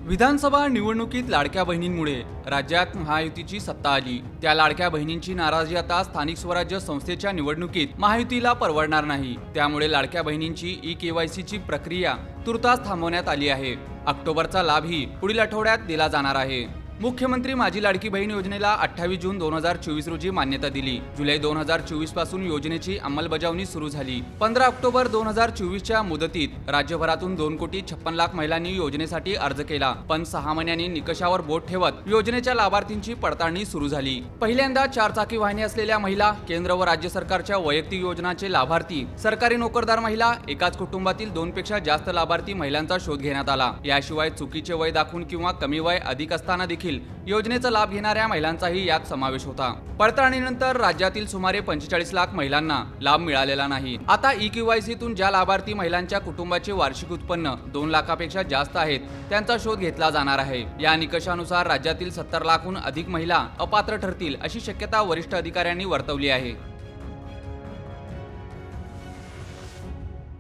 विधानसभा निवडणुकीत लाडक्या बहिणींमुळे राज्यात महायुतीची सत्ता आली। त्या लाडक्या बहिणींची नाराजी आता स्थानिक स्वराज्य संस्थेच्या निवडणुकीत महायुतीला परवडणार नाही। त्यामुळे लाडक्या बहिणींची ई-केवायसीची प्रक्रिया तुर्तास थांबवण्यात आली आहे। ऑक्टोबरचा लाभही पुढील आठवड्यात दिला जाणार आहे। मुख्यमंत्री माझी लाडकी बहीण योजनेला 28 जून 2024 रोजी मान्यता दिली। जुलै 2024 पासून योजनेची अंमलबजावणी सुरू झाली। 15 ऑक्टोबर 2024च्या मुदतीत राज्यभरातून 2,56,00,000 महिलांनी योजनेसाठी अर्ज केला, पण 6 महिन्यांनी निकषावर बोट ठेवत योजनेच्या लाभार्थींची पडताळणी सुरू झाली। पहिल्यांदा 4 चाकी वाहने असलेल्या महिला, केंद्र व राज्य सरकारच्या वैयक्तिक योजनांचे लाभार्थी, सरकारी नोकरदार महिला, एकाच कुटुंबातील 2 पेक्षा जास्त लाभार्थी महिलांचा शोध घेण्यात आला। याशिवाय चुकीचे वय दाखवून किंवा कमी वय अधिक असताना देखील योजनेचा लाभ घेणाऱ्या महिलांचाही यात समावेश होता। पडताळणीनंतर राज्यातील सुमारे 45 लाख महिलांना लाभ मिळालेला नाही। आता ई-केवायसीतून ज्या लाभार्थी महिलांच्या कुटुंबाचे वार्षिक उत्पन्न 2 लाखापेक्षा जास्त आहेत त्यांचा शोध घेतला जाणार आहे। या निकषानुसार राज्यातील 70 लाखहून अधिक महिला अपात्र ठरतील अशी शक्यता वरिष्ठ अधिकाऱ्यांनी वर्तवली आहे।